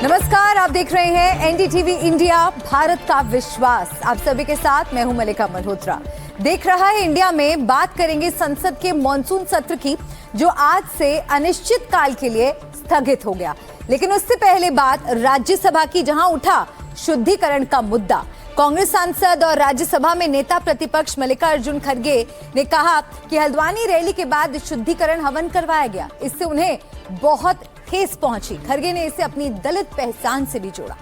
नमस्कार, आप देख रहे हैं एनडीटीवी इंडिया, भारत का विश्वास। आप सभी के साथ मैं हूं मलिका मल्होत्रा। देख रहा है इंडिया में बात करेंगे संसद के मॉनसून सत्र की, जो आज से अनिश्चित काल के लिए स्थगित हो गया। लेकिन उससे पहले बात राज्यसभा की, जहां उठा शुद्धिकरण का मुद्दा। कांग्रेस सांसद और राज्यसभा में नेता प्रतिपक्ष मल्लिकार्जुन खड़गे ने कहा कि हल्द्वानी रैली के बाद शुद्धिकरण हवन करवाया गया, इससे उन्हें बहुत ठेस पहुंची। खड़गे ने इसे अपनी दलित पहचान से भी जोड़ा।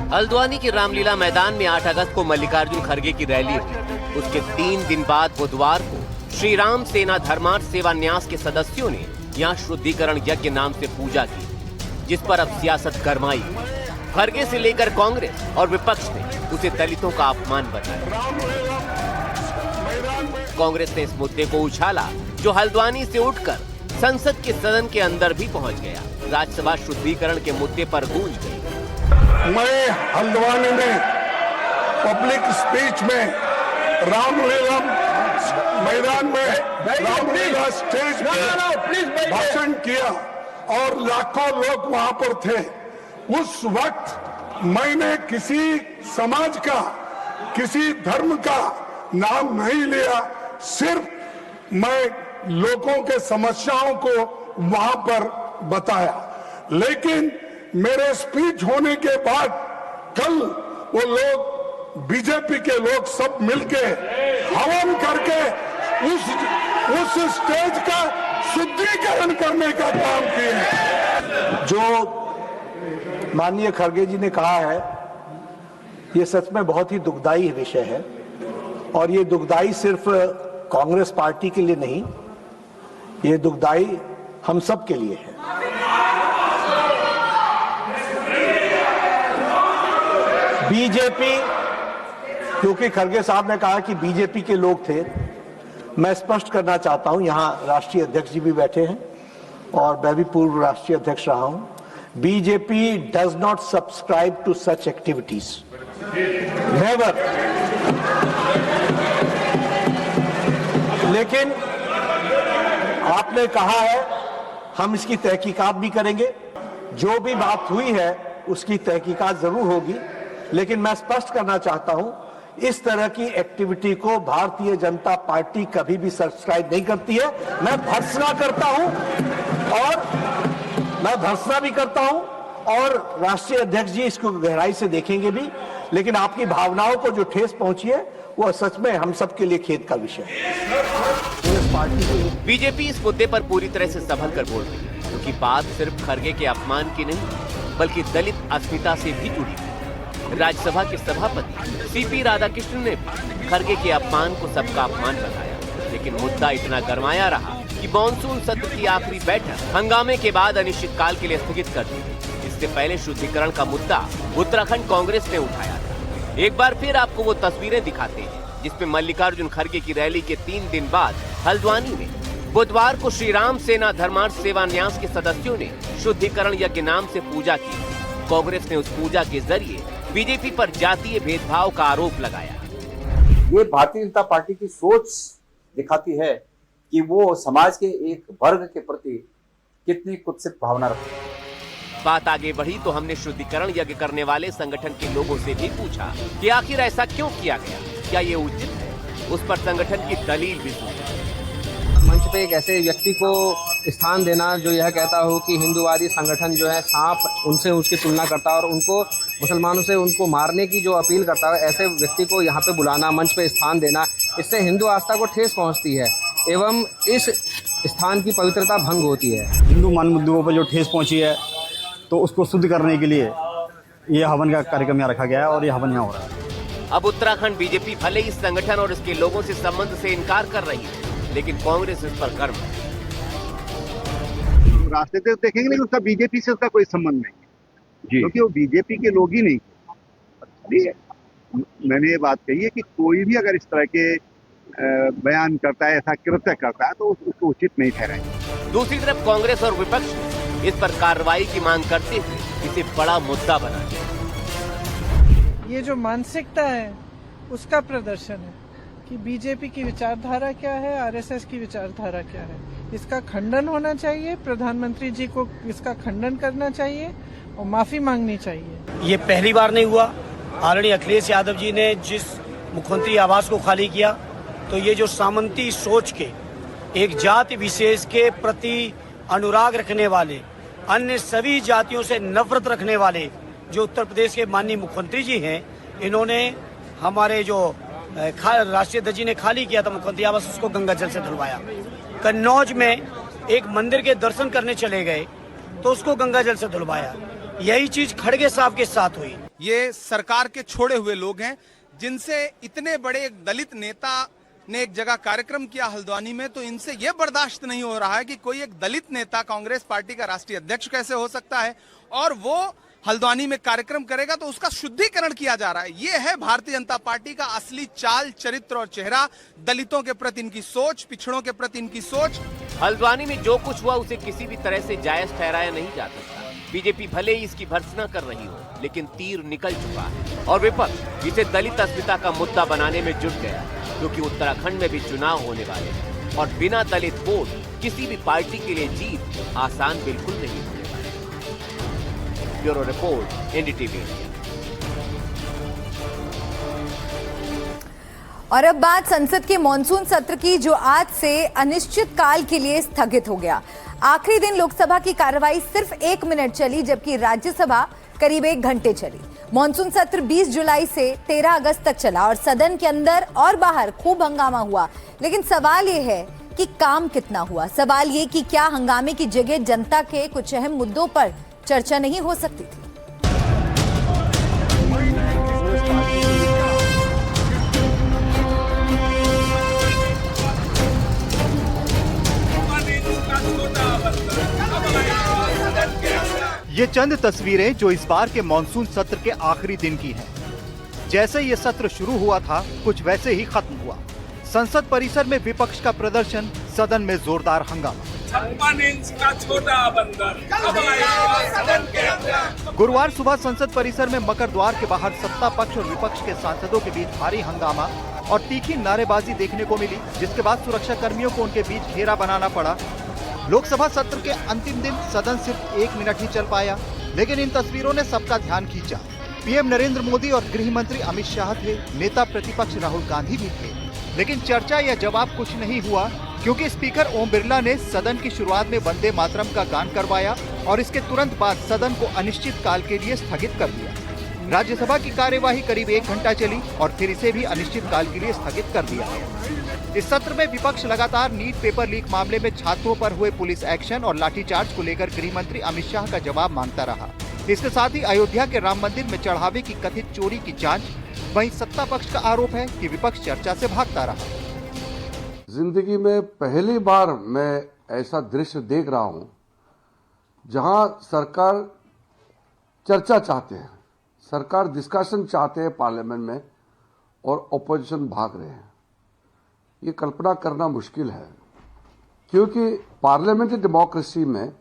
हल्द्वानी के रामलीला मैदान में 8 अगस्त को मल्लिकार्जुन खड़गे की रैली हुई। उसके 3 दिन बाद बुधवार को श्री राम सेना धर्मार्थ सेवा न्यास के सदस्यों ने यहाँ शुद्धिकरण यज्ञ नाम से पूजा की, जिस पर अब सियासत गरमाई। खड़गे से लेकर कांग्रेस और विपक्ष ने उसे दलितों का अपमान बताया। कांग्रेस ने इस मुद्दे को उछाला, जो हल्द्वानी से उठकर संसद के सदन के अंदर भी पहुंच गया। राज्यसभा शुद्धिकरण के मुद्दे पर गूंज गई। मैं हल्द्वानी में पब्लिक स्पीच में रामलीला मैदान में रामलीला स्टेज पर भाषण किया और लाखों लोग वहां पर थे। उस वक्त मैंने किसी समाज का, किसी धर्म का नाम नहीं लिया, सिर्फ मैं लोगों के समस्याओं को वहां पर बताया। लेकिन मेरे स्पीच होने के बाद कल वो लोग, बीजेपी के लोग सब मिलके हवन करके उस स्टेज का शुद्धिकरण करने का काम किए। जो माननीय खड़गे जी ने कहा है, ये सच में बहुत ही दुखदाई विषय है। और ये दुखदाई सिर्फ कांग्रेस पार्टी के लिए नहीं, ये दुखदाई हम सब के लिए है। बीजेपी, क्योंकि खड़गे साहब ने कहा कि बीजेपी के लोग थे, मैं स्पष्ट करना चाहता हूं, यहां राष्ट्रीय अध्यक्ष जी भी बैठे हैं और मैं भी पूर्व राष्ट्रीय अध्यक्ष रहा हूं। BJP does not subscribe to such activities, never. लेकिन आपने कहा है, हम इसकी तहकीकात भी करेंगे। जो भी बात हुई है उसकी तहकीकात जरूर होगी। लेकिन मैं स्पष्ट करना चाहता हूं, इस तरह की एक्टिविटी को भारतीय जनता पार्टी कभी भी सब्सक्राइब नहीं करती है। मैं भर्त्सना करता हूं और मैं भर्त्सना भी करता हूं, और राष्ट्रीय अध्यक्ष जी इसको गहराई से देखेंगे भी। लेकिन आपकी भावनाओं को जो ठेस पहुंची है, वो सच में हम सबके लिए खेद का विषय है। बीजेपी इस मुद्दे पर पूरी तरह से संभल कर बोल रही है, क्योंकि बात सिर्फ खड़गे के अपमान की नहीं, बल्कि दलित अस्मिता से भी जुड़ी है। राज्यसभा के सभापति सीपी राधाकृष्णन ने भी खड़गे के अपमान को सबका अपमान बताया। लेकिन मुद्दा इतना गरमाया रहा कि मॉनसून सत्र की आखिरी बैठक हंगामे के बाद अनिश्चितकाल के लिए स्थगित कर दी गई। इससे पहले शुद्धिकरण का मुद्दा उत्तराखंड कांग्रेस ने उठाया था। एक बार फिर आपको वो तस्वीरें दिखाते हैं, जिसमें मल्लिकार्जुन खड़गे की रैली के 3 दिन बाद हल्द्वानी में बुधवार को श्री राम सेना धर्मार्थ सेवा न्यास के सदस्यों ने शुद्धिकरण यज्ञ नाम से पूजा की। कांग्रेस ने उस पूजा के जरिए बीजेपी पर जातीय भेदभाव का आरोप लगाया। ये भारतीय जनता पार्टी की सोच दिखाती है कि वो समाज के एक वर्ग के प्रति कितनी कुत्सित भावना रखते हैं। बात आगे बढ़ी तो हमने शुद्धिकरण यज्ञ करने वाले संगठन के लोगों से भी पूछा कि आखिर ऐसा क्यों किया गया, क्या ये उचित है। उस पर संगठन की दलील भी सुनी। मंच पे एक ऐसे व्यक्ति को स्थान देना जो यह कहता हो कि हिंदूवादी संगठन जो है सांप, उनसे उसकी तुलना करता है और उनको मुसलमानों से उनको मारने की जो अपील करता है, ऐसे व्यक्ति को यहाँ पे बुलाना, मंच पे स्थान देना, इससे हिंदू आस्था को ठेस पहुँचती है एवं इस स्थान की पवित्रता भंग होती है। हिंदू मान मुद्दों पर जो ठेस पहुँची है, तो उसको शुद्ध करने के लिए ये हवन का कार्यक्रम यहाँ रखा गया है और ये हवन यहाँ हो रहा है। अब उत्तराखंड बीजेपी भले इस संगठन और इसके लोगों से संबंध से इनकार कर रही है, लेकिन कांग्रेस इस पर गर्म है। रास्ते से देखेंगे, लेकिन उसका बीजेपी से उसका कोई संबंध नहीं है, क्योंकि वो बीजेपी के लोग ही नहीं। मैंने ये बात कही है कि कोई भी अगर इस तरह के बयान करता है, ऐसा कृत्य करता है, तो उसको उचित नहीं ठहराएंगे। दूसरी तरफ कांग्रेस और विपक्ष इस पर कार्रवाई की मांग करते हुए इसे बड़ा मुद्दा बना दिया। ये जो मानसिकता है उसका प्रदर्शन है कि बीजेपी की विचारधारा क्या है, आरएसएस की विचारधारा क्या है। इसका खंडन होना चाहिए, प्रधानमंत्री जी को इसका खंडन करना चाहिए और माफी मांगनी चाहिए। ये पहली बार नहीं हुआ। आदरणीय अखिलेश यादव जी ने जिस मुख्यमंत्री आवास को खाली किया, तो ये जो सामंती सोच के एक जाति विशेष के प्रति अनुराग रखने वाले, अन्य सभी जातियों से नफरत रखने वाले जो उत्तर प्रदेश के माननीय मुख्यमंत्री जी हैं, इन्होंने हमारे जो राष्ट्रीय ध्वज जी ने खाली किया था मुख्यमंत्री आवास, उसको गंगा जल से धुलवाया। कन्नौज में एक मंदिर के दर्शन करने चले गए तो उसको गंगा जल से धुलवाया। यही चीज खड़गे साहब के साथ हुई। ये सरकार के छोड़े हुए लोग हैं, जिनसे इतने बड़े एक दलित नेता ने एक जगह कार्यक्रम किया हल्द्वानी में, तो इनसे ये बर्दाश्त नहीं हो रहा है कि कोई एक दलित नेता कांग्रेस पार्टी का राष्ट्रीय अध्यक्ष कैसे हो सकता है और वो हल्द्वानी में कार्यक्रम करेगा तो उसका शुद्धिकरण किया जा रहा है। ये है भारतीय जनता पार्टी का असली चाल, चरित्र और चेहरा। दलितों के प्रति इनकी सोच, पिछड़ों के प्रति इनकी सोच। हल्द्वानी में जो कुछ हुआ उसे किसी भी तरह से जायज ठहराया नहीं जा सकता। बीजेपी भले ही इसकी भर्त्सना कर रही हो, लेकिन तीर निकल चुका है और विपक्ष इसे दलित अस्मिता का मुद्दा बनाने में जुट गया, क्योंकि उत्तराखंड में भी चुनाव होने वाले हैं और बिना दलित वोट किसी भी पार्टी के लिए जीत आसान बिल्कुल नहीं होने वाली। Bureau report, NDTV. और अब बात संसद के मॉनसून सत्र की, जो आज से अनिश्चित काल के लिए स्थगित हो गया। आखिरी दिन लोकसभा की कार्रवाई सिर्फ 1 मिनट चली, जबकि राज्यसभा करीब 1 घंटे चली। मॉनसून सत्र 20 जुलाई से 13 अगस्त तक चला और सदन के अंदर और बाहर खूब हंगामा हुआ। लेकिन सवाल ये है कि काम कितना हुआ। सवाल ये कि क्या हंगामे की जगह जनता के कुछ अहम मुद्दों पर चर्चा नहीं हो सकती थी। ये चंद तस्वीरें जो इस बार के मॉनसून सत्र के आखिरी दिन की हैं। जैसे ये सत्र शुरू हुआ था, कुछ वैसे ही खत्म हुआ। संसद परिसर में विपक्ष का प्रदर्शन, सदन में जोरदार हंगामा। 56 इंच का छोटा बंदर सदन के अंदर। गुरुवार सुबह संसद परिसर में मकर द्वार के बाहर सत्ता पक्ष और विपक्ष के सांसदों के बीच भारी हंगामा और तीखी नारेबाजी देखने को मिली, जिसके बाद सुरक्षा कर्मियों को उनके बीच घेरा बनाना पड़ा। लोकसभा सत्र के अंतिम दिन सदन सिर्फ 1 मिनट ही चल पाया, लेकिन इन तस्वीरों ने सबका ध्यान खींचा। पीएम नरेंद्र मोदी और गृह मंत्री अमित शाह थे, नेता प्रतिपक्ष राहुल गांधी भी थे, लेकिन चर्चा या जवाब कुछ नहीं हुआ, क्योंकि स्पीकर ओम बिरला ने सदन की शुरुआत में वंदे मातरम का गान करवाया और इसके तुरंत बाद सदन को अनिश्चित काल के लिए स्थगित कर दिया। राज्यसभा की कार्यवाही करीब 1 घंटा चली और फिर इसे भी अनिश्चित काल के लिए स्थगित कर दिया। इस सत्र में विपक्ष लगातार नीट पेपर लीक मामले में छात्रों पर हुए पुलिस एक्शन और लाठीचार्ज को लेकर गृह मंत्री अमित शाह का जवाब मांगता रहा। इसके साथ ही अयोध्या के राम मंदिर में चढ़ावे की कथित चोरी की जांच। वहीं सत्ता पक्ष का आरोप है कि विपक्ष चर्चा से भागता रहा। जिंदगी में पहली बार मैं ऐसा दृश्य देख रहा हूं जहां सरकार चर्चा चाहते हैं, सरकार डिस्कशन चाहते हैं पार्लियामेंट में और ऑपोजिशन भाग रहे हैं। ये कल्पना करना मुश्किल है, क्योंकि पार्लियामेंट्री डेमोक्रेसी में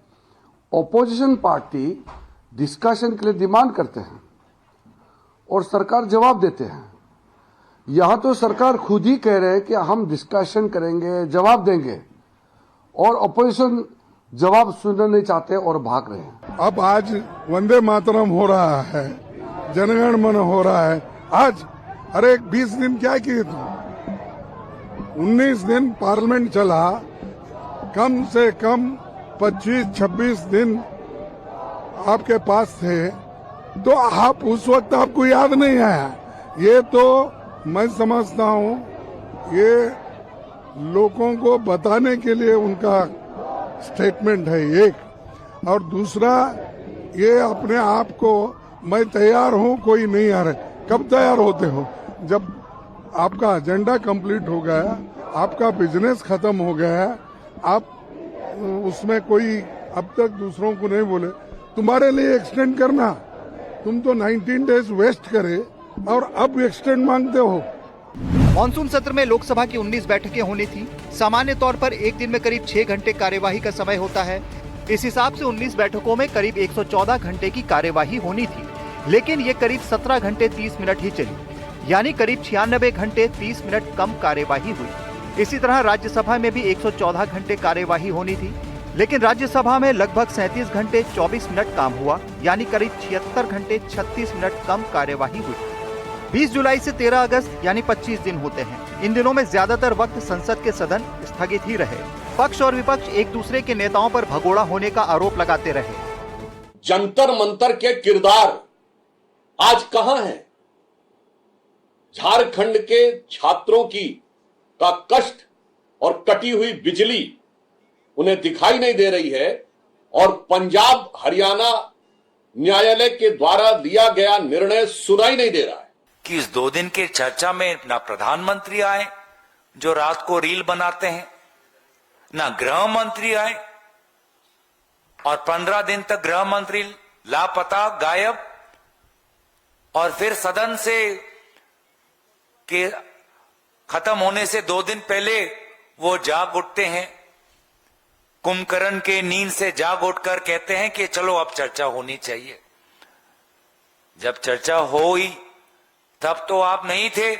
ऑपोजिशन पार्टी डिस्कशन के लिए डिमांड करते हैं और सरकार जवाब देते हैं। यहां तो सरकार खुद ही कह रहे हैं कि हम डिस्कशन करेंगे, जवाब देंगे, और ऑपोजिशन जवाब सुनना नहीं चाहते और भाग रहे हैं। अब आज वंदे मातरम हो रहा है, जनगण मन हो रहा है। आज अरे 20 दिन क्या किए तुम? 19 दिन पार्लियामेंट चला, कम से कम 25-26 दिन आपके पास थे, तो आप उस वक्त आपको याद नहीं आया। ये तो मैं समझता हूँ ये लोगों को बताने के लिए उनका स्टेटमेंट है एक, और दूसरा ये अपने आप को मैं तैयार हूँ कोई नहीं आ रहा। कब तैयार होते हो? जब आपका एजेंडा कंप्लीट हो गया, आपका बिजनेस खत्म हो गया, आप उसमें कोई अब तक दूसरों को नहीं बोले तुम्हारे लिए एक्सटेंड करना, तुम तो 19 डेज वेस्ट करे और अब एक्सटेंड मांगते हो। मॉनसून सत्र में लोकसभा की 19 बैठकें होनी थी। सामान्य तौर पर एक दिन में करीब 6 घंटे कार्यवाही का समय होता है। इस हिसाब से 19 बैठकों में करीब 114 घंटे की कार्यवाही होनी थी। लेकिन ये करीब 17 घंटे 30 मिनट ही चली, यानी करीब 96 घंटे 30 मिनट कम कार्यवाही हुई। इसी तरह राज्यसभा में भी 114 घंटे कार्यवाही होनी थी, लेकिन राज्यसभा में लगभग 37 घंटे 24 मिनट काम हुआ, यानी करीब 76 घंटे 36 मिनट कम कार्यवाही हुई। 20 जुलाई से 13 अगस्त यानी 25 दिन होते हैं। इन दिनों में ज्यादातर वक्त संसद के सदन स्थगित ही रहे। पक्ष और विपक्ष एक दूसरे के नेताओं पर भगोड़ा होने का आरोप लगाते रहे। जंतर मंतर के किरदार आज कहां है? झारखंड के छात्रों का कष्ट और कटी हुई बिजली उन्हें दिखाई नहीं दे रही है, और पंजाब हरियाणा न्यायालय के द्वारा लिया गया निर्णय सुनाई नहीं दे रहा है कि इस 2 दिन के चर्चा में ना प्रधानमंत्री आए जो रात को रील बनाते हैं, ना गृह मंत्री आए, और 15 दिन तक गृह मंत्री लापता, गायब, और फिर सदन से के खत्म होने से 2 दिन पहले वो जाग उठते हैं, कुंभकर्ण के नींद से जाग उठकर कहते हैं कि चलो अब चर्चा होनी चाहिए। जब चर्चा हुई तब तो आप नहीं थे।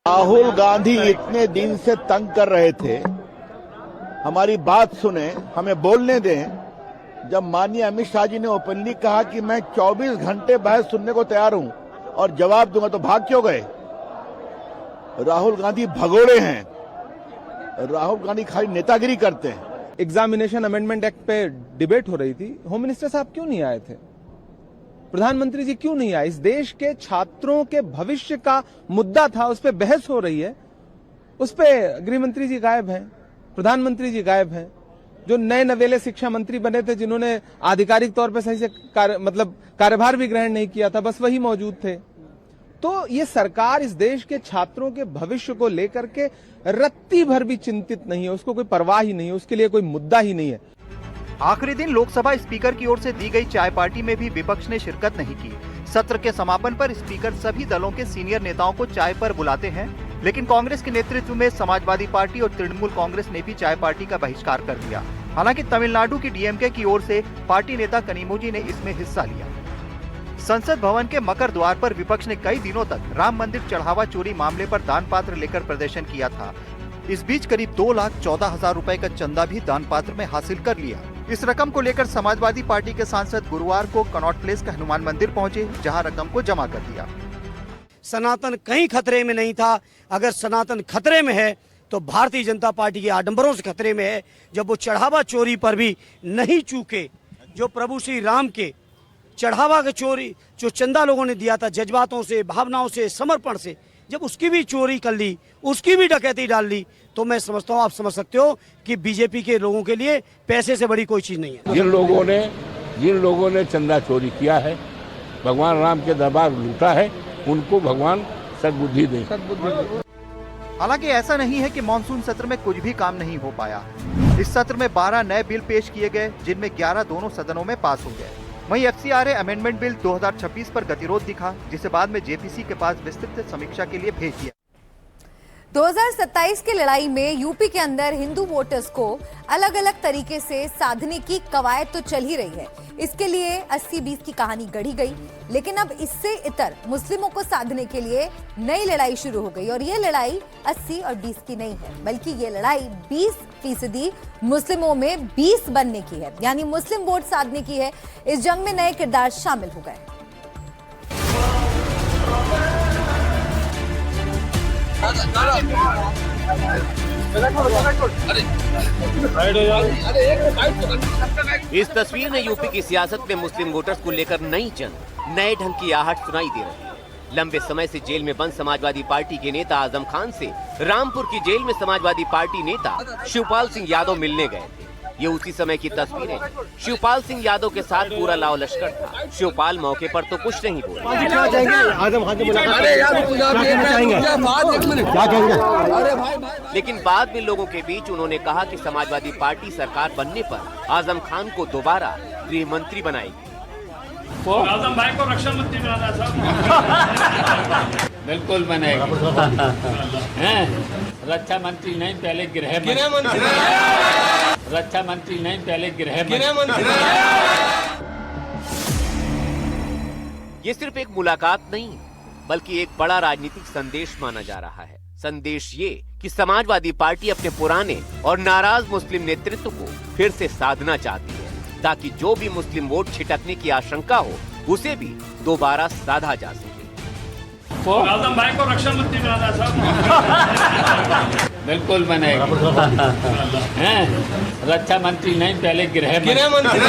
राहुल गांधी इतने दिन से तंग कर रहे थे, हमारी बात सुने, हमें बोलने दें। जब माननीय अमित शाह जी ने ओपनली कहा कि मैं 24 घंटे बहस सुनने को तैयार हूं और जवाब दूंगा, तो भाग क्यों गए? राहुल गांधी भगोड़े हैं, राहुल गांधी खाली नेतागिरी करते हैं। एग्जामिनेशन अमेंडमेंट एक्ट पे डिबेट हो रही थी, होम मिनिस्टर साहब क्यों नहीं आए थे? प्रधानमंत्री जी क्यों नहीं आए? इस देश के छात्रों के भविष्य का मुद्दा था, उस पर बहस हो रही है, उस पर गृह मंत्री जी गायब हैं, प्रधानमंत्री जी गायब हैं। जो नए नवेले शिक्षा मंत्री बने थे, जिन्होंने आधिकारिक तौर पर सही से कार्यभार भी ग्रहण नहीं किया था, बस वही मौजूद थे। तो ये सरकार इस देश के छात्रों के भविष्य को लेकर के रत्ती भर भी चिंतित नहीं है, उसको कोई परवाह ही नहीं है, उसके लिए कोई मुद्दा ही नहीं है। आखिरी दिन लोकसभा स्पीकर की ओर से दी गई चाय पार्टी में भी विपक्ष ने शिरकत नहीं की। सत्र के समापन पर स्पीकर सभी दलों के सीनियर नेताओं को चाय पर बुलाते हैं, लेकिन कांग्रेस के नेतृत्व में समाजवादी पार्टी और तृणमूल कांग्रेस ने भी चाय पार्टी का बहिष्कार कर दिया। हालांकि तमिलनाडु की डीएमके की ओर से पार्टी नेता कनिमोझी ने इसमें हिस्सा लिया। संसद भवन के मकर द्वार पर विपक्ष ने कई दिनों तक राम मंदिर चढ़ावा चोरी मामले पर दान पात्र लेकर प्रदर्शन किया था। इस बीच करीब 2,14,000 रुपए का चंदा भी दान पात्र में हासिल कर लिया। इस रकम को लेकर समाजवादी पार्टी के सांसद गुरुवार को कनॉट प्लेस के हनुमान मंदिर पहुंचे, जहां रकम को जमा कर दिया। सनातन कहीं खतरे में नहीं था। अगर सनातन खतरे में है तो भारतीय जनता पार्टी के आडंबरों से खतरे में है। जब वो चढ़ावा चोरी पर भी नहीं चूके, जो प्रभु श्री राम के चढ़ावा के चोरी जो चंदा लोगों ने दिया था जज्बातों से, भावनाओं से, समर्पण से, जब उसकी भी चोरी कर ली, उसकी भी डकैती डाल ली, तो मैं समझता हूँ, आप समझ सकते हो कि बीजेपी के लोगों के लिए पैसे से बड़ी कोई चीज नहीं है। जिन लोगों ने चंदा चोरी किया है, भगवान राम के दरबार लूटा है, उनको भगवान सद्बुद्धि दे। हालांकि ऐसा नहीं है कि मानसून सत्र में कुछ भी काम नहीं हो पाया। इस सत्र में 12 नए बिल पेश किए गए, जिनमें 11 दोनों सदनों में पास हो गए। वहीं FCRA अमेंडमेंट बिल 2026 पर गतिरोध दिखा, जिसे बाद में JPC के पास विस्तृत समीक्षा के लिए भेज दिया। 2027 की लड़ाई में यूपी के अंदर हिंदू वोटर्स को अलग अलग तरीके से साधने की कवायद तो चल ही रही है। इसके लिए 80-20 की कहानी गढ़ी गई, लेकिन अब इससे इतर मुस्लिमों को साधने के लिए नई लड़ाई शुरू हो गई। और ये लड़ाई 80 और 20 की नहीं है, बल्कि ये लड़ाई 20% मुस्लिमों में 20 बनने की है, यानी मुस्लिम वोट साधने की है। इस जंग में नए किरदार शामिल हो गए। इस तस्वीर में यूपी की सियासत में मुस्लिम वोटर्स को लेकर नई जंग, नए ढंग की आहट सुनाई दे रही है। लंबे समय से जेल में बंद समाजवादी पार्टी के नेता आजम खान से रामपुर की जेल में समाजवादी पार्टी नेता शिवपाल सिंह यादव मिलने गए थे। ये उसी समय की तस्वीरें। शिवपाल सिंह यादव के साथ पूरा लाव लश्कर था। शिवपाल मौके पर तो कुछ नहीं बोले, लेकिन बाद में लोगों के बीच उन्होंने कहा कि समाजवादी पार्टी सरकार बनने पर आजम खान को दोबारा गृह मंत्री बनाएगी। आजम भाई को रक्षा मंत्री बनाना बिल्कुल बनेगा। रक्षा मंत्री नहीं, पहले गृह मंत्री। रक्षा मंत्री नहीं, पहले गृह मंत्री। ये सिर्फ एक मुलाकात नहीं बल्कि एक बड़ा राजनीतिक संदेश माना जा रहा है। संदेश ये कि समाजवादी पार्टी अपने पुराने और नाराज मुस्लिम नेतृत्व को फिर से साधना चाहती है ताकि जो भी मुस्लिम वोट छिटकने की आशंका हो उसे भी दोबारा साधा जा सके। आजम भाई को रक्षा मंत्री बनाना साहब। बिल्कुल बनेगा। रक्षा मंत्री नहीं पहले गृह मंत्री।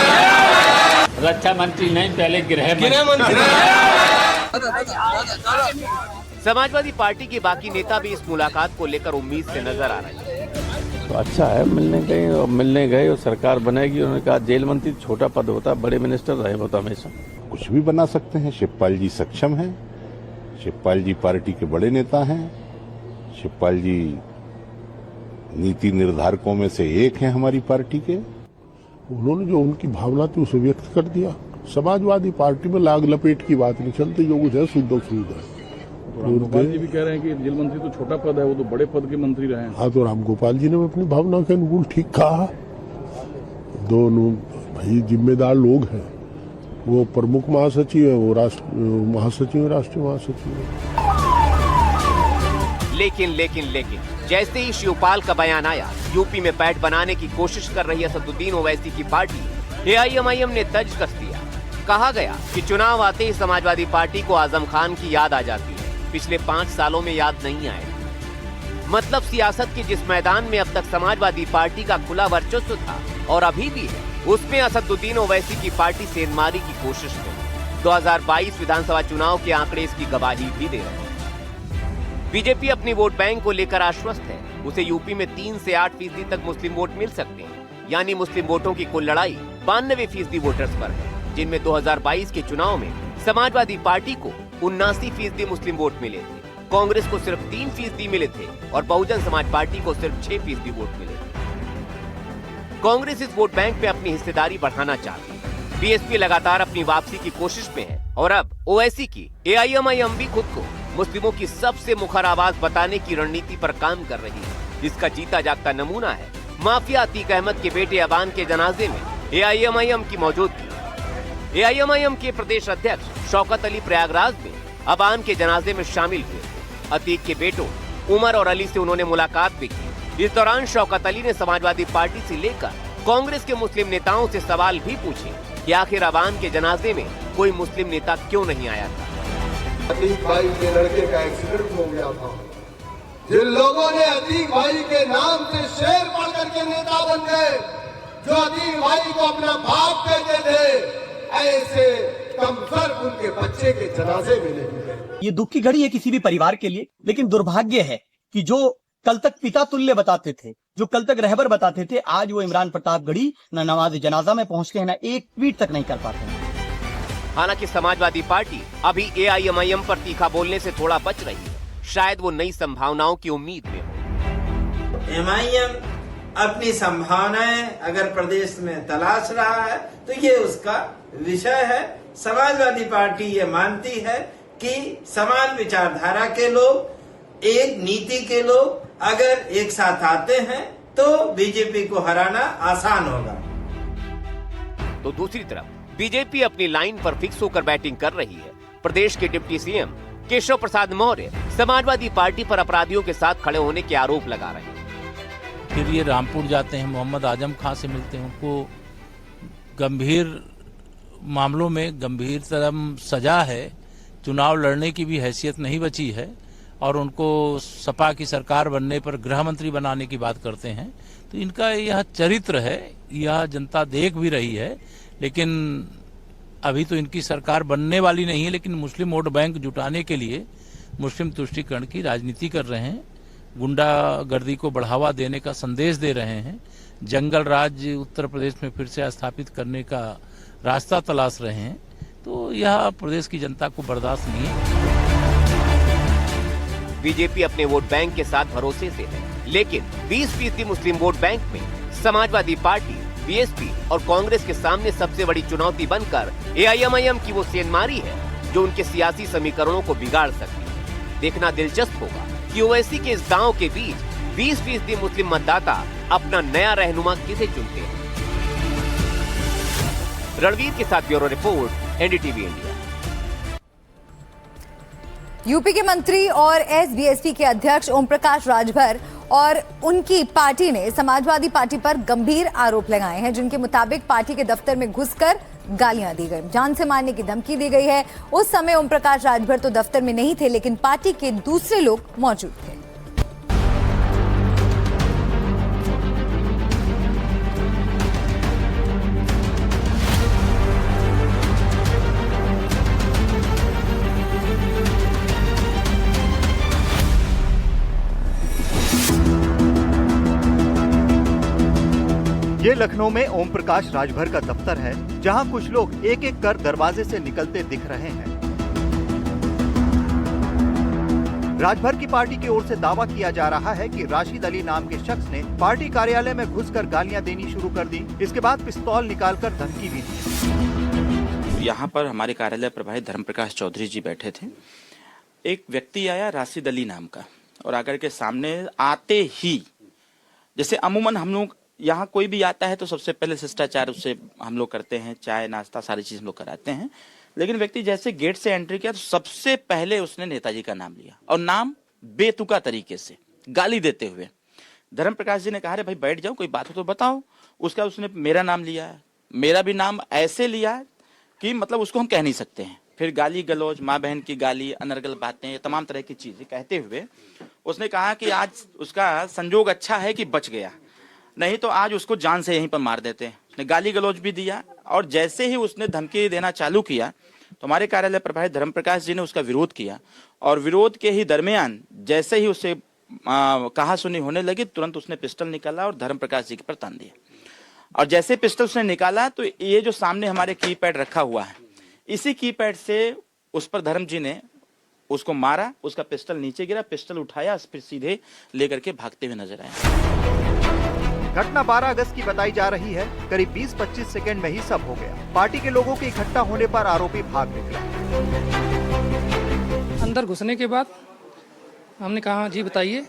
रक्षा मंत्री नहीं पहले गृह मंत्री। समाजवादी पार्टी के बाकी नेता भी इस मुलाकात को लेकर उम्मीद से नजर आ रहे हैं। तो अच्छा है, मिलने गए और सरकार बनेगी। उन्होंने कहा जेल मंत्री छोटा पद होता है, बड़े मिनिस्टर रहे वो तो हमेशा। कुछ भी बना सकते हैं। शिवपाल जी सक्षम हैं, शिवपाल जी पार्टी के बड़े नेता हैं, शिवपाल जी नीति निर्धारकों में से एक हैं हमारी पार्टी के। उन्होंने जो उनकी भावना थी उसे व्यक्त कर दिया। समाजवादी पार्टी में लाग लपेट की बात नहीं चलती, जो कुछ है शुद्ध है। रामगोपाल जी भी कह रहे हैं कि जेल मंत्री तो छोटा पद है, वो तो बड़े पद के मंत्री रहे हैं। हाँ, तो रामगोपाल जी ने अपनी भावना के अनुकूल ठीक कहा। दोनों भाई जिम्मेदार लोग हैं, वो प्रमुख महासचिव है, वो राष्ट्र महासचिव, राष्ट्रीय महासचिव है। लेकिन जैसे ही शिवपाल का बयान आया, यूपी में पैठ बनाने की कोशिश कर रही असदुद्दीन ओवैसी की पार्टी एआईएमआईएम ने तर्ज कस दिया। कहा गया कि चुनाव आते ही समाजवादी पार्टी को आजम खान की याद आ जाती है, पिछले 5 सालों में याद नहीं आए। मतलब सियासत के जिस मैदान में अब तक समाजवादी पार्टी का खुला वर्चस्व था और अभी भी है, उसमें असदुद्दीन ओवैसी की पार्टी सेंधमारी की कोशिश में 2022 विधानसभा चुनाव के आंकड़े इसकी गवाही भी दे रहे हैं। बीजेपी अपनी वोट बैंक को लेकर आश्वस्त है। उसे यूपी में 3 से 8% तक मुस्लिम वोट मिल सकते हैं, यानी मुस्लिम वोटों की कुल लड़ाई 92% वोटर्स पर है, जिनमें 2022 के चुनाव में समाजवादी पार्टी को 79% मुस्लिम वोट मिले थे, कांग्रेस को सिर्फ 3% मिले थे और बहुजन समाज पार्टी को सिर्फ 6% वोट मिले थे। कांग्रेस इस वोट बैंक में अपनी हिस्सेदारी बढ़ाना चाहती है। बीएसपी लगातार अपनी वापसी की कोशिश में है और अब ओवैसी की एआईएमआईएम भी खुद को मुस्लिमों की सबसे मुखर आवाज बताने की रणनीति पर काम कर रही है। इसका जीता जागता नमूना है माफिया अतीक अहमद के बेटे अबान के जनाजे में एआईएमआईएम की मौजूदगी। एआईएमआईएम के प्रदेश अध्यक्ष शौकत अली प्रयागराज में अबान के जनाजे में शामिल हुए। अतीक के बेटों उमर और अली से उन्होंने मुलाकात भी की। इस दौरान शौकत अली ने समाजवादी पार्टी से लेकर कांग्रेस के मुस्लिम नेताओं से सवाल भी पूछे कि आखिर अबान के जनाजे में कोई मुस्लिम नेता क्यों नहीं आया था। अतीक भाई के लड़के का एक्सीडेंट हो गया था। जिन लोगों ने अतीक भाई के नाम से शेर पढ़ करके नेता बन गए, जो अतीक भाई को अपना बाप कहते थे, ऐसे कमतर उनके बच्चे के जनाजे में नहीं गए। ये दुख की घड़ी है किसी भी परिवार के लिए, लेकिन दुर्भाग्य है कि जो कल तक पिता तुल्य बताते थे, जो कल तक रहबर बताते थे, आज वो इमरान प्रतापगढ़ी न नमाज जनाजा में पहुंचते हैं, न एक ट्वीट तक नहीं कर पाते हैं। हालांकि समाजवादी पार्टी अभी एआईएमआईएम पर तीखा बोलने से थोड़ा बच रही है, शायद वो नई संभावनाओं की उम्मीद में हो। एमआईएम अपनी संभावनाएं अगर प्रदेश में तलाश रहा है तो ये उसका विषय है। समाजवादी पार्टी ये मानती है कि समान विचारधारा के लोग, एक नीति के लोग अगर एक साथ आते हैं तो बीजेपी को हराना आसान होगा। तो दूसरी तरफ बीजेपी अपनी लाइन पर फिक्स होकर बैटिंग कर रही है। प्रदेश के deputy CM Keshav Prasad Maurya Samajwadi party पर अपराधियों के साथ खड़े होने के आरोप लगा रहे हैं। फिर ये रामपुर जाते हैं, मोहम्मद आजम खां से मिलते हैं, उनको गंभीर मामलों में गंभीरतम सजा है, चुनाव लड़ने की भी हैसियत नहीं बची है और उनको सपा की सरकार बनने पर गृह मंत्री बनाने की बात करते हैं। तो इनका यह चरित्र है, यह जनता देख भी रही है। लेकिन अभी तो इनकी सरकार बनने वाली नहीं है, लेकिन मुस्लिम वोट बैंक जुटाने के लिए मुस्लिम तुष्टीकरण की राजनीति कर रहे हैं, गुंडागर्दी को बढ़ावा देने का संदेश दे रहे हैं, जंगल राज उत्तर प्रदेश में फिर से स्थापित करने का रास्ता तलाश रहे हैं। तो यह प्रदेश की जनता को बर्दाश्त नहीं है। बीजेपी अपने वोट बैंक के साथ भरोसे से है, लेकिन 20% मुस्लिम वोट बैंक में समाजवादी पार्टी, बीएसपी और कांग्रेस के सामने सबसे बड़ी चुनौती बनकर एआईएमआईएम की वो सेंधमारी है जो उनके सियासी समीकरणों को बिगाड़ सकती है। देखना दिलचस्प होगा कि ओवैसी के इस दांव के बीच 20% मुस्लिम मतदाता अपना नया रहनुमा किसे चुनते हैं। रणवीर के साथ bureau report, NDTV India. UP के मंत्री और एसबीएसपी के अध्यक्ष ओम प्रकाश राजभर और उनकी पार्टी ने समाजवादी पार्टी पर गंभीर आरोप लगाए हैं, जिनके मुताबिक पार्टी के दफ्तर में घुसकर गालियां दी गई, जान से मारने की धमकी दी गई है। उस समय ओम प्रकाश राजभर तो दफ्तर में नहीं थे, लेकिन पार्टी के दूसरे लोग मौजूद थे। ये लखनऊ में ओम प्रकाश राजभर का दफ्तर है, जहां कुछ लोग एक एक कर दरवाजे से निकलते दिख रहे हैं। राजभर की पार्टी की ओर से दावा किया जा रहा है कि राशिद अली नाम के शख्स ने पार्टी कार्यालय में घुसकर गालियां देनी शुरू कर दी। इसके बाद पिस्तौल निकालकर धमकी भी दी। यहाँ पर हमारे कार्यालय प्रभारी धर्म प्रकाश चौधरी जी बैठे थे। एक व्यक्ति आया राशिद अली नाम का, और आकर के सामने आते ही, जैसे अमूमन हम लोग यहाँ कोई भी आता है तो सबसे पहले शिष्टाचार उससे हम लोग करते हैं, चाय नाश्ता सारी चीज हम लोग कराते हैं, लेकिन व्यक्ति जैसे गेट से एंट्री किया तो सबसे पहले उसने नेताजी का नाम लिया, और नाम बेतुका तरीके से गाली देते हुए। धर्म प्रकाश जी ने कहा, अरे भाई बैठ जाओ, कोई बात हो तो बताओ। उसका उसने मेरा नाम लिया है, मेरा भी नाम ऐसे लिया है कि मतलब उसको हम कह नहीं सकते हैं। फिर गाली गलौज, माँ बहन की गाली, अनर्गल बातें, तमाम तरह की चीजें कहते हुए उसने कहा कि आज उसका संजोग अच्छा है कि बच गया, नहीं तो आज उसको जान से यहीं पर मार देते हैं। उसने गाली गलौज भी दिया, और जैसे ही उसने धमकी देना चालू किया तो हमारे कार्यालय प्रभारी धर्म प्रकाश जी ने उसका विरोध किया, और विरोध के ही दरमियान जैसे ही उससे कहा सुनी होने लगी, तुरंत उसने पिस्टल निकाला और धर्म प्रकाश जी के पर तान दिया। और जैसे पिस्टल उसने निकाला तो ये जो सामने हमारे कीपैड रखा हुआ है, इसी कीपैड से उस पर धर्म जी ने उसको मारा। उसका पिस्टल नीचे गिरा, पिस्टल उठाया, फिर सीधे लेकर के भागते हुए नजर आए। घटना 12 अगस्त की बताई जा रही है। करीब 20-25 सेकंड में ही सब हो गया। पार्टी के लोगों के इकट्ठा होने पर आरोपी भाग निकला। अंदर घुसने के बाद हमने कहा जी बताइए,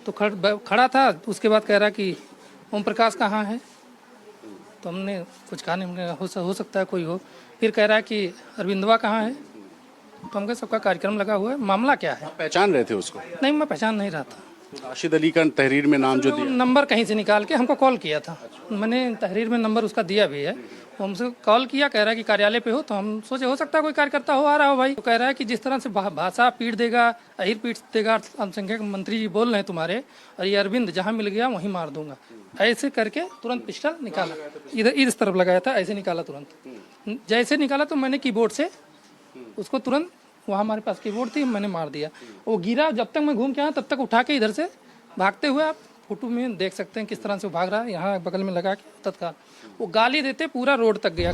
तो खड़ा था। उसके बाद कह रहा कि ओम प्रकाश कहाँ है, तो हमने कुछ कहा नहीं, हमने हो सकता है कोई हो। फिर कह रहा है कि अरविंदवा कहाँ है, तो हम कहे सबका कार्यक्रम लगा हुआ है, मामला क्या है। पहचान रहे थे उसको? नहीं, मैं पहचान नहीं रहा था। राशिद अली का तहरीर में नाम जो दिया, नंबर कहीं से निकाल के हमको कॉल किया था। मैंने तहरीर में नंबर उसका दिया भी है। वो हमसे कॉल किया, कह रहा है कि कार्यालय पे हो, तो हम सोचे हो सकता है कोई कार्यकर्ता हो, आ रहा हो भाई। तो कह रहा है कि जिस तरह से भाषा पीट देगा, अहिर पीट देगा, अल्पसंख्यक मंत्री जी बोल रहे हैं तुम्हारे, और ये अरविंद जहाँ मिल गया वहीं मार दूंगा, ऐसे करके तुरंत पिस्टल निकाला, इधर इस तरफ लगाया था, ऐसे निकाला तुरंत। जैसे निकाला तो मैंने कीबोर्ड से उसको तुरंत, वहाँ हमारे पास कीबोर्ड थी, मैंने मार दिया। वो गिरा, जब तक मैं घूम के आया तब तक उठा के इधर से भागते हुए, आप फोटो में देख सकते हैं किस तरह से वो भाग रहा है। यहाँ बगल में लगा के तत्काल वो गाली देते पूरा रोड तक गया।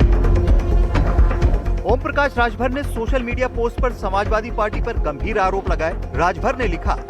ओम प्रकाश राजभर ने सोशल मीडिया पोस्ट पर समाजवादी पार्टी पर गंभीर आरोप लगाए। राजभर ने लिखा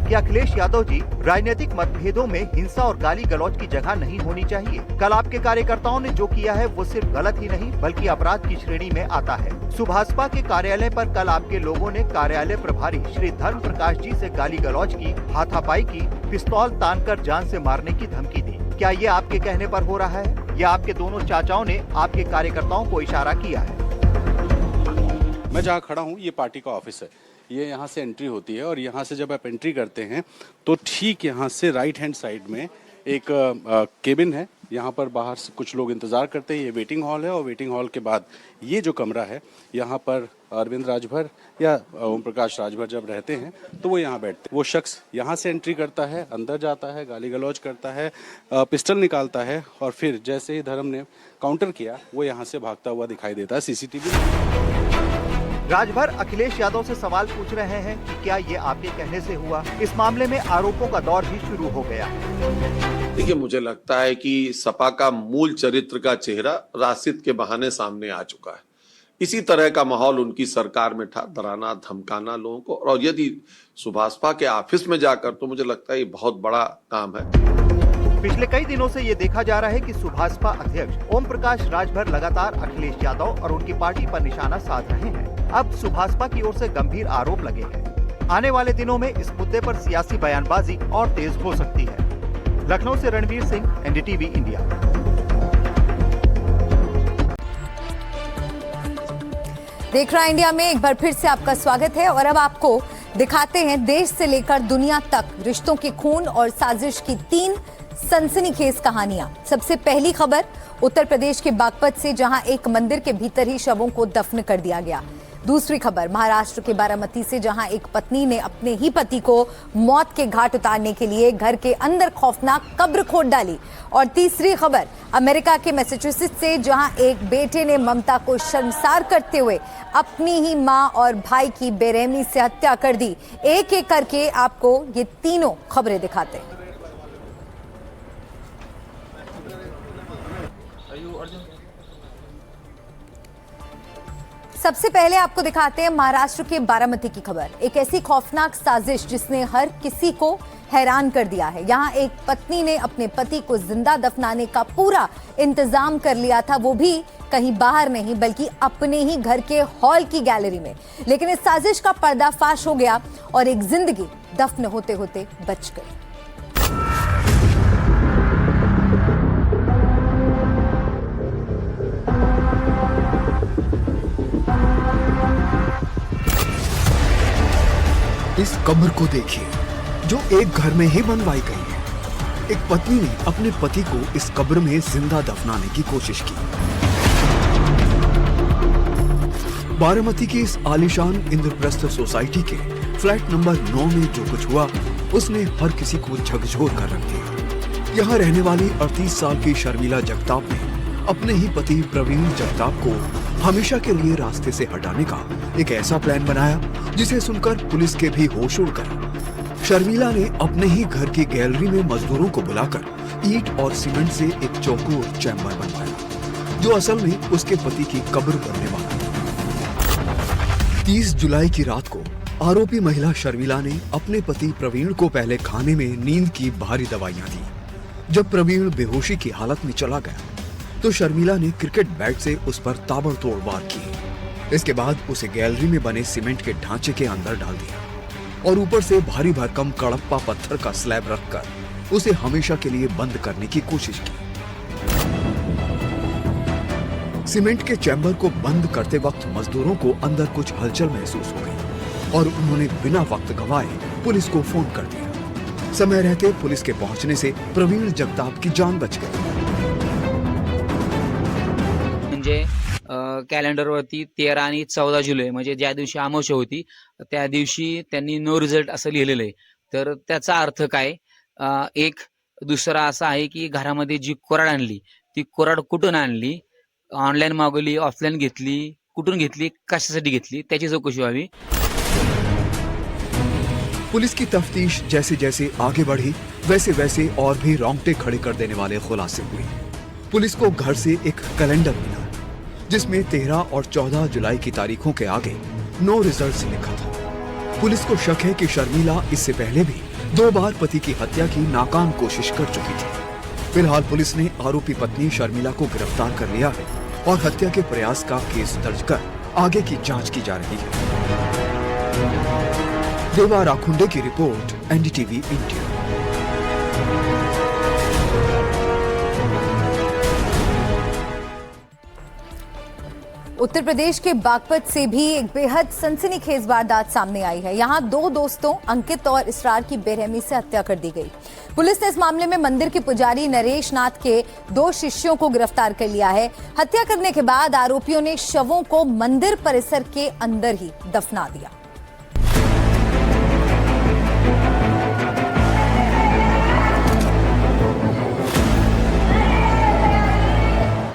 कि अखिलेश यादव जी, राजनीतिक मतभेदों में हिंसा और गाली गलौज की जगह नहीं होनी चाहिए। कल आपके कार्यकर्ताओं ने जो किया है वो सिर्फ गलत ही नहीं बल्कि अपराध की श्रेणी में आता है। सुभाषपा के कार्यालय पर कल आपके लोगों ने कार्यालय प्रभारी श्री धर्म प्रकाश जी से गाली गलौज की, हाथापाई की, पिस्तौल तानकर जान से मारने की धमकी दी। क्या ये आपके कहने पर हो रहा है या आपके दोनों चाचाओं ने आपके कार्यकर्ताओं को इशारा किया है? मैं जहाँ खड़ा हूँ ये पार्टी का ऑफिस है। ये यहाँ से एंट्री होती है, और यहाँ से जब आप एंट्री करते हैं तो ठीक यहाँ से राइट हैंड साइड में एक केबिन है। यहाँ पर बाहर से कुछ लोग इंतज़ार करते हैं। ये वेटिंग हॉल है, और वेटिंग हॉल के बाद ये जो कमरा है, यहाँ पर अरविंद राजभर या ओम प्रकाश राजभर जब रहते हैं तो वो यहाँ बैठते हैं। वो शख्स यहाँ से एंट्री करता है, अंदर जाता है, गाली गलौज करता है, पिस्टल निकालता है, और फिर जैसे ही धर्म ने काउंटर किया वो यहाँ से भागता हुआ दिखाई देता है। सीसीटीवी राजभर अखिलेश यादव से सवाल पूछ रहे हैं कि क्या ये आपके कहने से हुआ। इस मामले में आरोपों का दौर भी शुरू हो गया। देखिए, मुझे लगता है कि सपा का मूल चरित्र का चेहरा राशिद के बहाने सामने आ चुका है। इसी तरह का माहौल उनकी सरकार में था, डराना धमकाना लोगों को, और यदि सुभाषपा के ऑफिस में जाकर, तो मुझे लगता है ये बहुत बड़ा काम है। पिछले कई दिनों से ये देखा जा रहा है कि सुभाषपा अध्यक्ष ओम प्रकाश राजभर लगातार अखिलेश यादव और उनकी पार्टी पर निशाना साध रहे हैं। अब सुभाषपा की ओर से गंभीर आरोप लगे हैं। आने वाले दिनों में इस मुद्दे पर सियासी बयानबाजी और तेज हो सकती है। लखनऊ से रणवीर सिंह, एनडीटीवी इंडिया। देख रहा इंडिया में एक बार फिर से आपका स्वागत है और अब आपको दिखाते हैं देश से लेकर दुनिया तक रिश्तों के खून और साजिश की 3 सनसनीखेज कहानियां। सबसे पहली खबर उत्तर प्रदेश के बागपत से, जहां एक मंदिर के भीतर ही शवों को दफन कर दिया गया। दूसरी खबर महाराष्ट्र के बारामती से, जहां एक पत्नी ने अपने ही पति को मौत के घाट उतारने के लिए घर के अंदर खौफनाक कब्र खोद डाली। और तीसरी खबर अमेरिका के मैसेच्यूसेट्स से, जहां एक बेटे ने ममता को शर्मसार करते हुए अपनी ही मां और भाई की बेरहमी से हत्या कर दी। एक एक करके आपको ये तीनों खबरें दिखाते हैं। सबसे पहले आपको दिखाते हैं महाराष्ट्र के बारामती की खबर। एक ऐसी खौफनाक साजिश जिसने हर किसी को हैरान कर दिया है। यहां एक पत्नी ने अपने पति को जिंदा दफनाने का पूरा इंतजाम कर लिया था, वो भी कहीं बाहर नहीं बल्कि अपने ही घर के हॉल की गैलरी में। लेकिन इस साजिश का पर्दाफाश हो गया और एक जिंदगी दफन होते होते बच गई। इस कब्र को देखिए जो एक घर में ही बनवाई गई है। एक पत्नी ने अपने पति को इस कब्र में जिंदा दफनाने की कोशिश की। बारामती की इस आलीशान इंद्रप्रस्थ सोसाइटी के फ्लैट नंबर 9 में जो कुछ हुआ उसने हर किसी को झकझोर कर रख दिया। यहाँ रहने वाली 38 साल की शर्मिला जगताप ने अपने ही पति प्रवीण जगताप को हमेशा के लिए रास्ते से हटाने का एक ऐसा प्लान बनाया जिसे सुनकर पुलिस के भी होश उड़ गए। शर्मिला ने अपने ही घर की गैलरी में मजदूरों को बुलाकर ईंट और सीमेंट से एक चौकोर चैम्बर बनवाया जो असल में उसके पति की कब्र बनने वाला था। 30 जुलाई की रात को आरोपी महिला शर्मिला ने अपने पति प्रवीण को पहले खाने में नींद की भारी दवाइयां दी। जब प्रवीण बेहोशी की हालत में चला गया तो शर्मिला ने क्रिकेट बैट से उस पर ताबड़तोड़ वार किए। इसके बाद उसे गैलरी में बने सीमेंट के ढांचे के अंदर डाल दिया और ऊपर से भारी भरकम कड़प्पा पत्थर का स्लैब रखकर उसे हमेशा के लिए बंद करने की कोशिश की। सीमेंट के चैम्बर को बंद करते वक्त मजदूरों को अंदर कुछ हलचल महसूस हो गई और उन्होंने बिना वक्त गंवाए पुलिस को फोन कर दिया। समय रहते पुलिस के पहुंचने से प्रवीण जगताप की जान बच गई। म्हणजे कॅलेंडरवरती 13 आणि 14 जुलै म्हणजे ज्या दिवशी अमावस्या होती त्या दिवशी त्यांनी नो रिझल्ट असं लिहिलेलं आहे। तर त्याचा अर्थ काय? एक दुसरा असा आहे की घरामध्ये जी कोराड आणली ती कोराड कुठून आणली, ऑनलाईन मागवली, ऑफलाईन घेतली, कुठून घेतली, कशासाठी घेतली, त्याची चौकशी व्हावी। पुलिस की तफ्तीश जैसे जैसे आगे बढ़ी वैसे वैसे और भी रोंगटे खड़े कर देने वाले खुलासे हुए। पुलिस को घर से एक कैलेंडर मिला जिसमें 13 और 14 जुलाई की तारीखों के आगे नो रिजल्ट लिखा था। पुलिस को शक है कि शर्मिला इससे पहले भी 2 बार पति की हत्या की नाकाम कोशिश कर चुकी थी। फिलहाल पुलिस ने आरोपी पत्नी शर्मिला को गिरफ्तार कर लिया है और हत्या के प्रयास का केस दर्ज कर आगे की जांच की जा रही है। देवा राखुंडे की report, NDTV India. Uttar Pradesh के बागपत से भी एक बेहद सनसनीखेज वारदात सामने आई है। यहां 2 दोस्तों अंकित और इसरार की बेरहमी से हत्या कर दी गई। पुलिस ने इस मामले में मंदिर के पुजारी नरेश नाथ के 2 शिष्यों को गिरफ्तार कर लिया है। हत्या करने के बाद आरोपियों ने शवों को मंदिर परिसर के अंदर ही दफना दिया।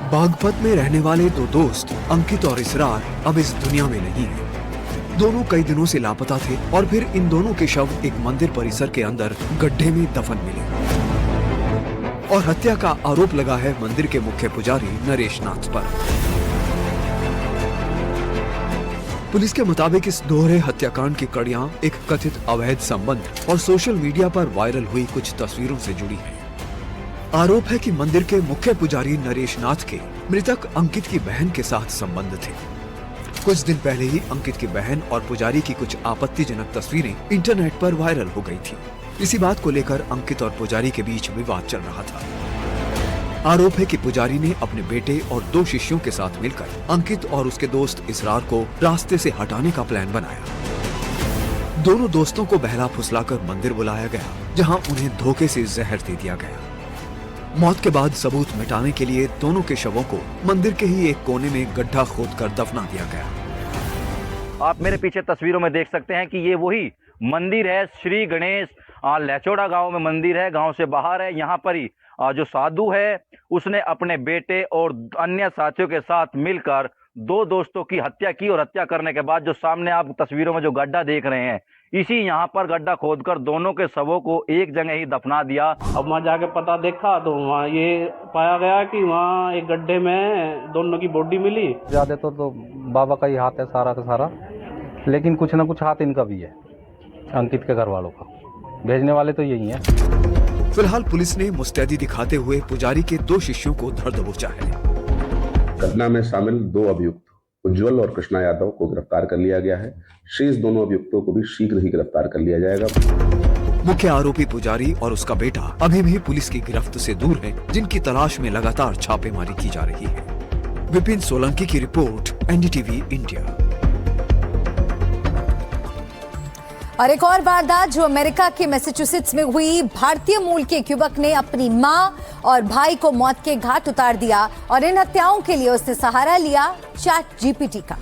बागपत में रहने वाले 2 दोस्त अंकित और इसरार अब इस दुनिया में नहीं हैं। दोनों कई दिनों से लापता थे और फिर इन दोनों के शव एक मंदिर परिसर के अंदर गड्ढे में दफन मिले और हत्या का आरोप लगा है मंदिर के मुख्य पुजारी नरेश नाथ पर। पुलिस के मुताबिक इस दोहरे हत्याकांड की कड़ियां एक कथित अवैध संबंध और सोशल मीडिया पर वायरल हुई कुछ तस्वीरों से जुड़ी हैं। आरोप है कि मंदिर के मुख्य पुजारी नरेश नाथ के मृतक अंकित की बहन के साथ संबंध थे। कुछ दिन पहले ही अंकित की बहन और पुजारी की कुछ आपत्तिजनक तस्वीरें इंटरनेट पर वायरल हो गई थी। इसी बात को लेकर अंकित और पुजारी के बीच विवाद चल रहा था। आरोप है कि पुजारी ने अपने बेटे और 2 शिष्यों के साथ मिलकर अंकित और उसके दोस्त इसरार को रास्ते से हटाने का प्लान बनाया। दोनों दोस्तों को बहला फुसलाकर मंदिर बुलाया गया, जहां उन्हें धोखे से जहर दे दिया गया। मौत के बाद सबूत मिटाने के लिए दोनों के शवों को मंदिर के ही एक कोने में गड्ढा खोदकर दफना दिया गया। आप मेरे पीछे तस्वीरों में देख सकते हैं कि ये वही मंदिर है, श्री गणेश लहचौड़ा गांव में मंदिर है, गांव से बाहर है। यहाँ पर ही जो साधु है उसने अपने बेटे और अन्य साथियों के साथ मिलकर 2 दोस्तों की हत्या की और हत्या करने के बाद जो सामने आप तस्वीरों में जो गड्ढा देख रहे हैं, इसी यहाँ पर गड्ढा खोदकर दोनों के शवों को एक जगह ही दफना दिया। अब वहाँ जाके पता देखा तो वहाँ ये पाया गया कि वहाँ एक गड्ढे में दोनों की बॉडी मिली। ज्यादा तो बाबा का ही हाथ है सारा का सारा, लेकिन कुछ ना कुछ हाथ इनका भी है, अंकित के घर वालों का। भेजने वाले तो यही है। फिलहाल पुलिस ने मुस्तैदी दिखाते हुए पुजारी के 2 शिष्यों को धर दबोचा है। घटना में शामिल 2 अभियुक्त उज्जवल और कृष्णा यादव को गिरफ्तार कर लिया गया है। शेष दोनों अभियुक्तों को भी शीघ्र ही गिरफ्तार कर लिया जाएगा। मुख्य आरोपी पुजारी और उसका बेटा अभी भी पुलिस की गिरफ्त से दूर हैं, जिनकी तलाश में लगातार छापेमारी की जा रही है। विपिन सोलंकी की रिपोर्ट, एनडीटीवी इंडिया। और एक और वारदात जो अमेरिका के मैसेच्यूसेट्स में हुई। भारतीय मूल के एक युवक ने अपनी मां और भाई को मौत के घाट उतार दिया और इन हत्याओं के लिए उसने सहारा लिया चैट जीपीटी का।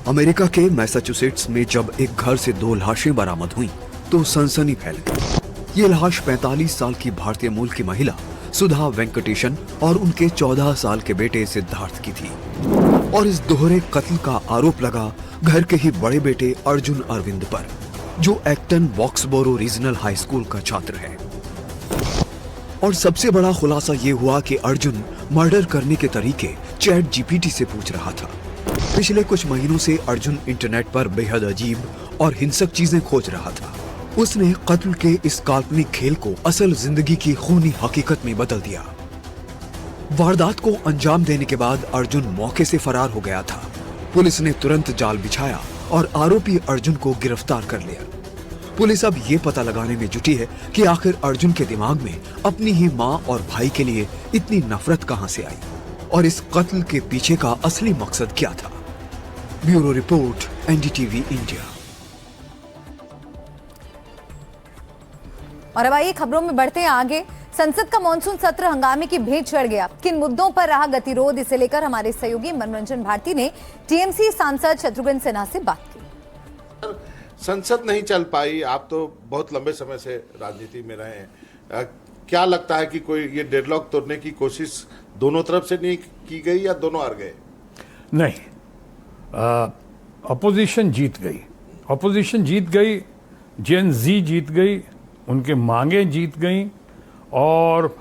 अमेरिका के मैसाचुसेट्स में जब एक घर से 2 लाशें बरामद हुईं, तो सनसनी फैल गई। ये लाश 45 साल की भारतीय मूल की महिला सुधा वेंकटेशन और उनके 14 साल के बेटे सिद्धार्थ की थी और इस दोहरे कत्ल का आरोप लगा घर के ही बड़े बेटे अर्जुन अरविंद पर, जो एक्टन बॉक्सबोरो रीजनल हाई स्कूल का छात्र है। और सबसे बड़ा खुलासा ये हुआ कि अर्जुन मर्डर करने के तरीके चैट जीपीटी से पूछ रहा था। पिछले कुछ महीनों से अर्जुन इंटरनेट पर बेहद अजीब और हिंसक चीजें खोज रहा था। उसने कत्ल के इस काल्पनिक खेल को असल जिंदगी की खूनी हकीकत में बदल दिया। वारदात को अंजाम देने के बाद अर्जुन मौके से फरार हो गया था। पुलिस ने तुरंत जाल बिछाया और आरोपी अर्जुन को गिरफ्तार कर लिया। पुलिस अब ये पता लगाने में जुटी है कि आखिर अर्जुन के दिमाग में अपनी ही मां और भाई के लिए इतनी नफरत कहां से आई और इस कत्ल के पीछे का असली मकसद क्या था। Bureau report, NDTV India. और अब आइए खबरों में बढ़ते हैं आगे। संसद का मॉनसून सत्र हंगामे की भेंट चढ़ गया। किन मुद्दों पर रहा गतिरोध, इसे लेकर हमारे सहयोगी मनोरंजन भारती ने टीएमसी सांसद शत्रुघ्न सिन्हा से बात की। संसद नहीं चल पाई। आप तो बहुत लंबे समय से राजनीति में रहे हैं, क्या लगता है कि कोई ये डेडलॉक तोड़ने की कोशिश दोनों तरफ से नहीं की गई या दोनों हार गए? नहीं, अपोजिशन जीत गई। अपोजिशन जीत गई, जेन जी जीत गई, उनके मांगे जीत गई और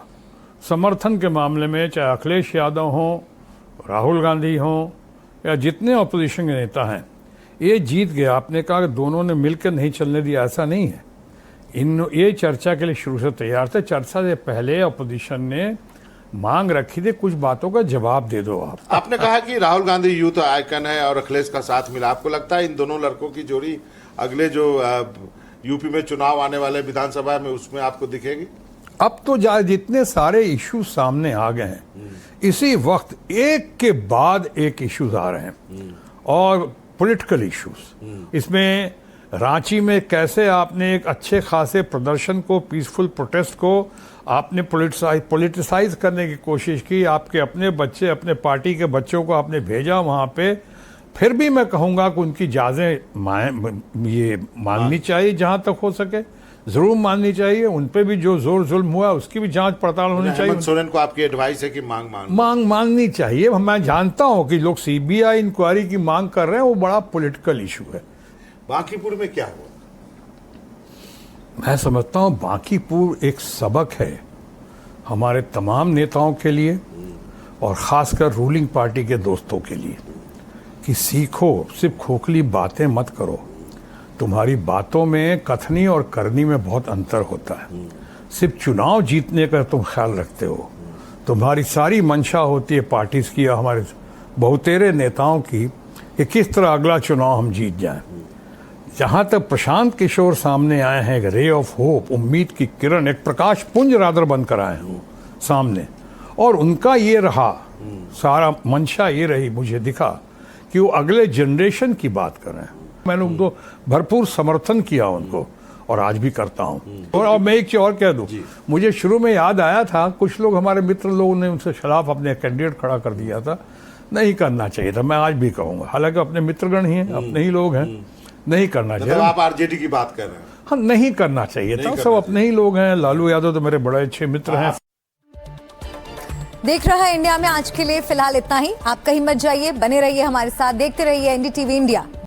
समर्थन के मामले में चाहे अखिलेश यादव हों, राहुल गांधी हों या जितने अपोजिशन के नेता हैं, ये जीत गया। आपने कहा कि दोनों ने मिलकर नहीं चलने दिया, ऐसा नहीं है। ये चर्चा के लिए शुरू से तैयार थे। चर्चा से पहले अपोजिशन ने मांग रखी थी कुछ बातों का जवाब दे दो आप। आपने कहा कि राहुल गांधी यूथ आइकन है और अखिलेश का साथ मिला। आपको लगता है इन दोनों लड़कों की जोड़ी अगले जो यूपी में चुनाव आने वाले विधानसभा में उसमें आपको दिखेगी? अब तो जितने सारे इश्यूज सामने आ गए हैं, इसी वक्त एक के बाद एक इश्यूज आ रहे हैं और पॉलिटिकल इश्यूज। इसमें रांची में कैसे आपने एक अच्छे खासे प्रदर्शन को, पीसफुल प्रोटेस्ट को आपने पॉलिटिसाइज करने की कोशिश की। आपके अपने बच्चे, अपने पार्टी के बच्चों को आपने भेजा वहाँ पे। फिर भी मैं कहूँगा कि उनकी इजाज़ें ये मांगनी चाहिए, जहाँ तक हो सके जरूर माननी चाहिए। उन पे भी जो जोर जुल्म हुआ उसकी भी जांच पड़ताल होनी चाहिए। हेमंत सोरेन को आपकी एडवाइस है कि मांगनी चाहिए। मैं जानता हूँ कि लोग सीबीआई इंक्वायरी की मांग कर रहे हैं, वो बड़ा पॉलिटिकल इशू है। बांकीपुर में क्या हुआ? मैं समझता हूँ बांकीपुर एक सबक है हमारे तमाम नेताओं के लिए और खासकर रूलिंग पार्टी के दोस्तों के लिए कि सीखो, सिर्फ खोखली बातें मत करो। तुम्हारी बातों में कथनी और करनी में बहुत अंतर होता है। सिर्फ चुनाव जीतने का तुम ख्याल रखते हो, तुम्हारी सारी मंशा होती है पार्टीज की या हमारे बहुतेरे नेताओं की कि किस तरह अगला चुनाव हम जीत जाएं। जहां तक प्रशांत किशोर सामने आए हैं, एक रे ऑफ होप, उम्मीद की किरण, एक प्रकाश पुंज रादर बनकर आए हैं सामने, और उनका ये रहा, सारा मंशा ये रही, मुझे दिखा कि वो अगले जनरेशन की बात कर रहे हैं। मैंने उनको भरपूर समर्थन किया उनको, और आज भी करता हूँ। और मैं एक चीज और कह दूं, मुझे शुरू में याद आया था, कुछ लोग हमारे मित्र लोगों ने उनसे खिलाफ अपने कैंडिडेट खड़ा कर दिया था, नहीं करना चाहिए था। मैं आज भी कहूँगा, हालांकि अपने मित्रगण ही हैं, अपने ही लोग हैं, नहीं करना चाहिए। आप आरजेडी की बात कर रहे हैं? हाँ, नहीं करना चाहिए था, सब अपने ही लोग हैं। लालू यादव तो मेरे बड़े अच्छे मित्र हैं। देख रहा है इंडिया में आज के लिए फिलहाल इतना ही। आप कहीं मत जाइए, बने रहिए हमारे साथ, देखते रहिए एनडीटीवी इंडिया।